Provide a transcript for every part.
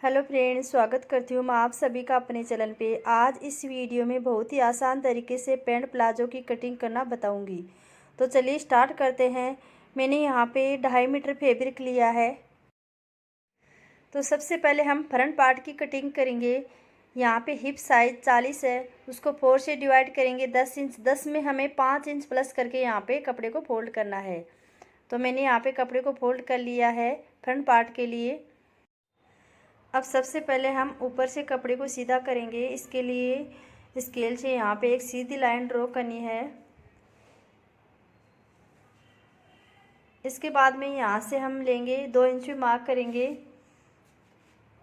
Hello friends, स्वागत करती हूँ मैं आप सभी का अपने चैनल पे। आज इस वीडियो में बहुत ही आसान तरीके से पैंट प्लाजो की कटिंग करना बताऊँगी। तो चलिए स्टार्ट करते हैं। मैंने यहाँ पे 2.5 मीटर फैब्रिक लिया है। तो सबसे पहले हम फ्रंट पार्ट की कटिंग करेंगे। यहाँ पे हिप साइज 40 है, उसको 4 से डिवाइड करेंगे 10 इंच। 10 में हमें 5 इंच प्लस करके यहाँ पे कपड़े को फोल्ड करना है। तो मैंने यहाँ पे कपड़े को फोल्ड कर लिया है फ्रंट पार्ट के लिए। अब सबसे पहले हम ऊपर से कपड़े को सीधा करेंगे। इसके लिए स्केल से यहाँ पे एक सीधी लाइन ड्रॉ करनी है। इसके बाद में यहाँ से हम लेंगे 2 इंच पे मार्क करेंगे।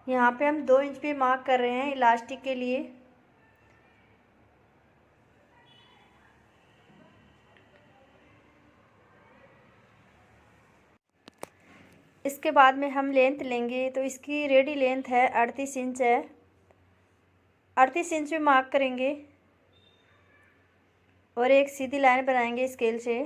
यहाँ पे हम 2 इंच पे मार्क कर रहे हैं इलास्टिक के लिए। इसके बाद में हम लेंथ लेंगे। तो इसकी रेडी लेंथ है 38 इंच है। 38 इंच पे मार्क करेंगे और एक सीधी लाइन बनाएंगे स्केल से।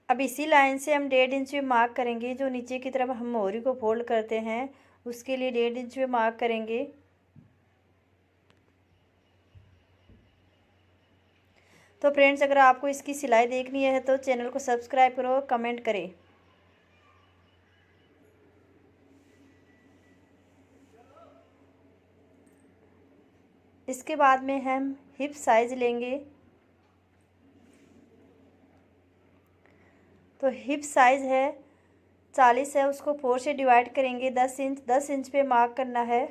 अब इसी लाइन से हम 1.5 इंच पे मार्क करेंगे। जो नीचे की तरफ हम मोहरी को फोल्ड करते हैं उसके लिए 1.5 इंच पे मार्क करेंगे। तो फ्रेंड्स, अगर आपको इसकी सिलाई देखनी है तो चैनल को सब्सक्राइब करो और कमेंट करें। इसके बाद में हम हिप साइज लेंगे। तो हिप साइज है 40 है, उसको 4 से डिवाइड करेंगे 10 इंच। 10 इंच पे मार्क करना है।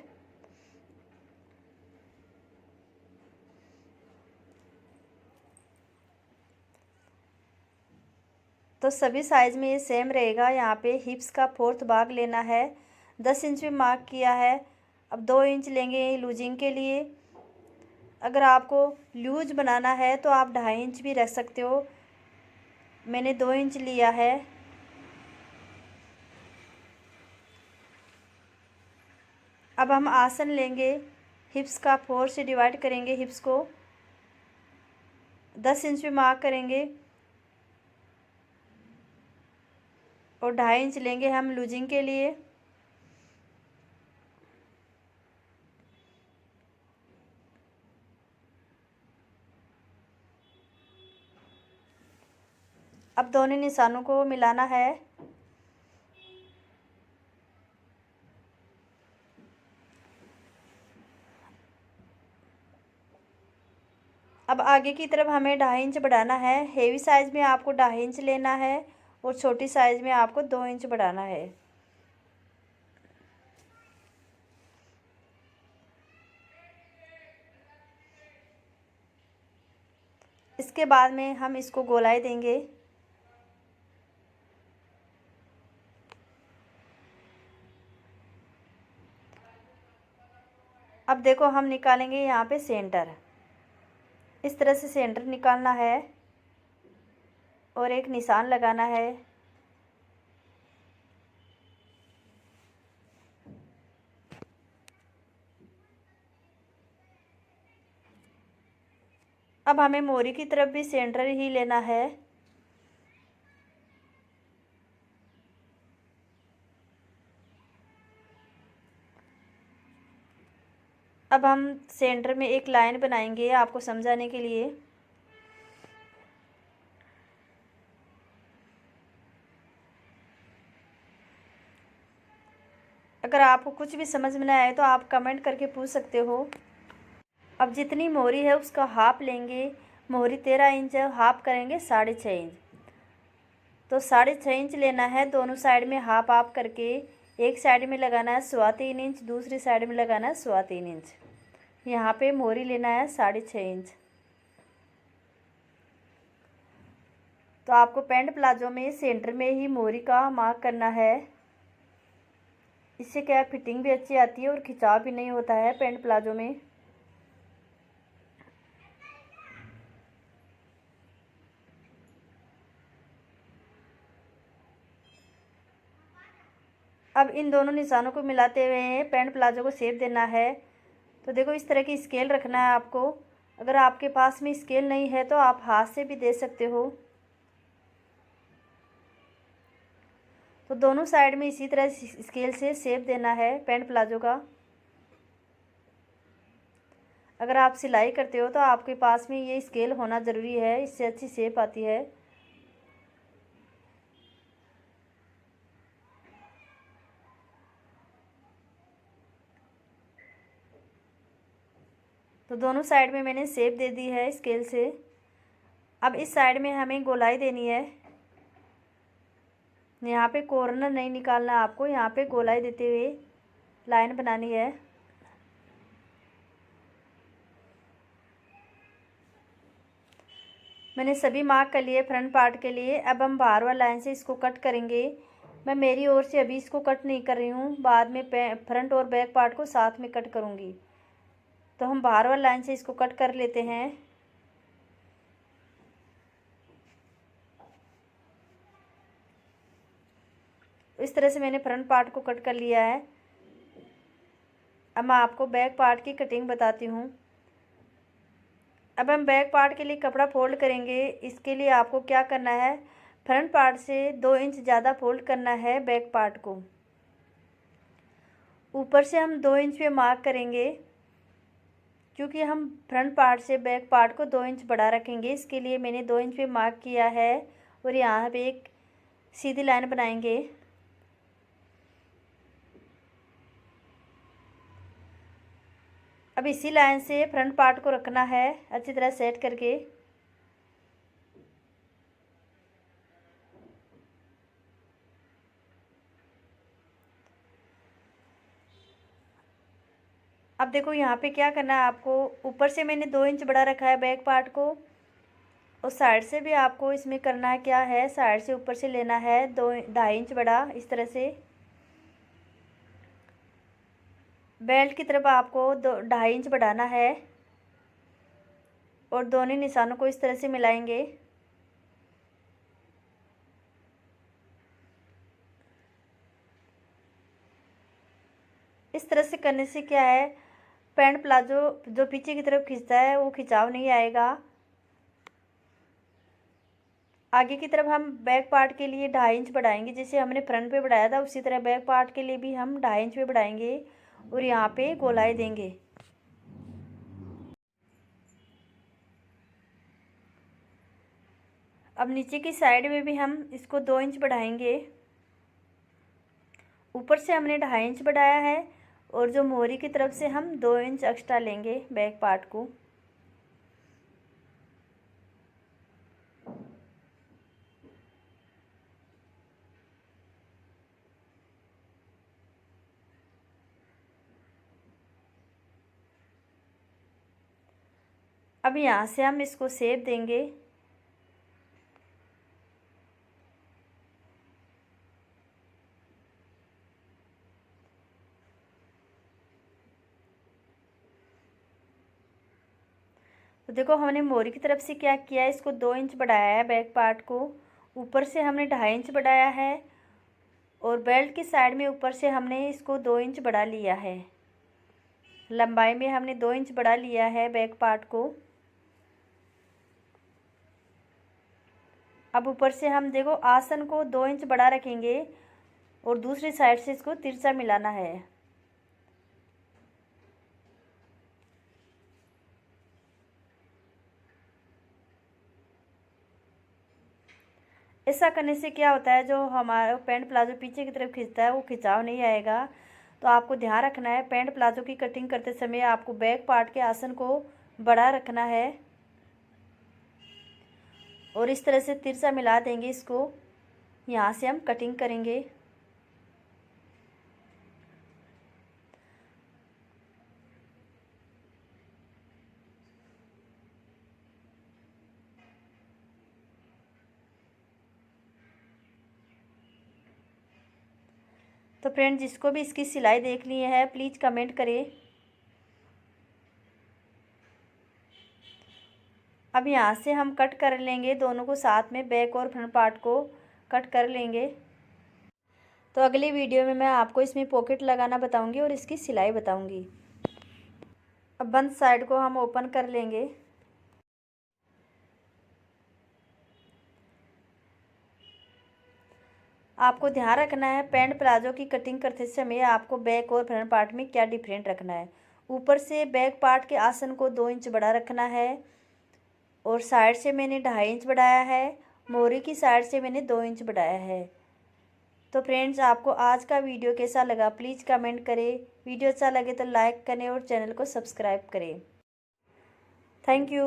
तो सभी साइज में ये सेम रहेगा। यहाँ पे हिप्स का 4th भाग लेना है। 10 इंच पे मार्क किया है। अब 2 इंच लेंगे लूजिंग के लिए। अगर आपको लूज बनाना है तो आप 2.5 इंच भी रख सकते हो। मैंने 2 इंच लिया है। अब हम आसन लेंगे। हिप्स का 4 से डिवाइड करेंगे हिप्स को। 10 इंच पे मार्क करेंगे और 2.5 इंच लेंगे हम लूजिंग के लिए। अब दोनों निशानों को मिलाना है। अब आगे की तरफ हमें 2.5 इंच बढ़ाना है। हेवी साइज़ में आपको 2.5 इंच लेना है और छोटी साइज़ में आपको 2 इंच बढ़ाना है। इसके बाद में हम इसको गोलाई देंगे। अब देखो, हम निकालेंगे यहाँ पे सेंटर। इस तरह से सेंटर निकालना है और एक निशान लगाना है। अब हमें मोरी की तरफ भी सेंटर ही लेना है। अब हम सेंटर में एक लाइन बनाएंगे आपको समझाने के लिए। अगर आपको कुछ भी समझ में ना आए तो आप कमेंट करके पूछ सकते हो। अब जितनी मोहरी है उसका हाफ लेंगे। मोहरी 13 इंच है, हाफ करेंगे 6.5 इंच। तो 6.5 इंच लेना है। दोनों साइड में हाफ हाफ करके एक साइड में लगाना है 3.25 इंच, दूसरी साइड में लगाना है 3.25 इंच। यहाँ पे मोहरी लेना है 6.5 इंच। तो आपको पैंट प्लाजो में सेंटर में ही मोहरी का मार्क करना है। इससे क्या फिटिंग भी अच्छी आती है और खिंचाव भी नहीं होता है पैंट प्लाजो में। अब इन दोनों निशानों को मिलाते हुए पैंट प्लाजो को शेप देना है। तो देखो, इस तरह की स्केल रखना है आपको। अगर आपके पास में स्केल नहीं है तो आप हाथ से भी दे सकते हो। तो दोनों साइड में इसी तरह स्केल से शेप देना है पैंट प्लाजो का। अगर आप सिलाई करते हो तो आपके पास में ये स्केल होना ज़रूरी है, इससे अच्छी शेप आती है। तो दोनों साइड में मैंने शेप दे दी है स्केल से। अब इस साइड में हमें गोलाई देनी है। यहाँ पे कॉर्नर नहीं निकालना आपको, यहाँ पे गोलाई देते हुए लाइन बनानी है। मैंने सभी मार्क कर लिए फ्रंट पार्ट के लिए। अब हम बाहर वाली लाइन से इसको कट करेंगे। मैं मेरी ओर से अभी इसको कट नहीं कर रही हूँ, बाद में फ्रंट और बैक पार्ट को साथ में कट करूँगी। तो हम बाहर वाली लाइन से इसको कट कर लेते हैं। इस तरह से मैंने फ्रंट पार्ट को कट कर लिया है। अब मैं आपको बैक पार्ट की कटिंग बताती हूँ। अब हम बैक पार्ट के लिए कपड़ा फोल्ड करेंगे। इसके लिए आपको क्या करना है, फ्रंट पार्ट से 2 इंच ज़्यादा फोल्ड करना है बैक पार्ट को। ऊपर से हम 2 इंच पे मार्क करेंगे, क्योंकि हम फ्रंट पार्ट से बैक पार्ट को 2 इंच बढ़ा रखेंगे। इसके लिए मैंने 2 इंच पे मार्क किया है और यहाँ पे एक सीधी लाइन बनाएंगे। अब इसी लाइन से फ्रंट पार्ट को रखना है अच्छी तरह सेट करके। अब देखो यहाँ पे क्या करना है आपको, ऊपर से मैंने 2 इंच बढ़ा रखा है बैक पार्ट को, और साइड से भी आपको इसमें करना है क्या है, साइड से ऊपर से लेना है 2.5 इंच बड़ा। इस तरह से बेल्ट की तरफ आपको 2.5 इंच बढ़ाना है और दोनों निशानों को इस तरह से मिलाएंगे। इस तरह से करने से क्या है, पैंट प्लाजो जो पीछे की तरफ खींचता है वो खिंचाव नहीं आएगा। आगे की तरफ हम बैक पार्ट के लिए 2.5 इंच बढ़ाएंगे, जैसे हमने फ्रंट पे बढ़ाया था उसी तरह बैक पार्ट के लिए भी हम 2.5 इंच पे बढ़ाएंगे और यहाँ पे गोलाई देंगे। अब नीचे की साइड में भी हम इसको 2 इंच बढ़ाएंगे। ऊपर से हमने 2.5 इंच बढ़ाया है और जो मोहरी की तरफ से हम 2 इंच एक्स्ट्रा लेंगे बैक पार्ट को। अब यहाँ से हम इसको शेप देंगे। तो देखो हमने मोहरी की तरफ से क्या किया है, इसको 2 इंच बढ़ाया है बैक पार्ट को, ऊपर से हमने 2.5 इंच बढ़ाया है और बेल्ट की साइड में ऊपर से हमने इसको 2 इंच बढ़ा लिया है। लंबाई में हमने 2 इंच बढ़ा लिया है बैक पार्ट को। अब ऊपर से हम देखो आसन को 2 इंच बढ़ा रखेंगे और दूसरी साइड से इसको तिरछा मिलाना है। ऐसा करने से क्या होता है, जो हमारा पैंट प्लाजो पीछे की तरफ खींचता है वो खिंचाव नहीं आएगा। तो आपको ध्यान रखना है, पैंट प्लाजो की कटिंग करते समय आपको बैक पार्ट के आसन को बड़ा रखना है और इस तरह से तिरछा मिला देंगे इसको। यहाँ से हम कटिंग करेंगे। तो फ्रेंड, जिसको भी इसकी सिलाई देखनी है प्लीज़ कमेंट करें। अब यहाँ से हम कट कर लेंगे दोनों को साथ में, बैक और फ्रंट पार्ट को कट कर लेंगे। तो अगली वीडियो में मैं आपको इसमें पॉकेट लगाना बताऊंगी और इसकी सिलाई बताऊंगी। अब बंद साइड को हम ओपन कर लेंगे। आपको ध्यान रखना है पैंट प्लाजो की कटिंग करते समय आपको बैक और फ्रंट पार्ट में क्या डिफरेंट रखना है। ऊपर से बैक पार्ट के आसन को 2 इंच बड़ा रखना है और साइड से मैंने 2.5 इंच बढ़ाया है। मोरी की साइड से मैंने 2 इंच बढ़ाया है। तो फ्रेंड्स, आपको आज का वीडियो कैसा लगा प्लीज़ कमेंट करें। वीडियो अच्छा लगे तो लाइक करें और चैनल को सब्सक्राइब करें। Thank you.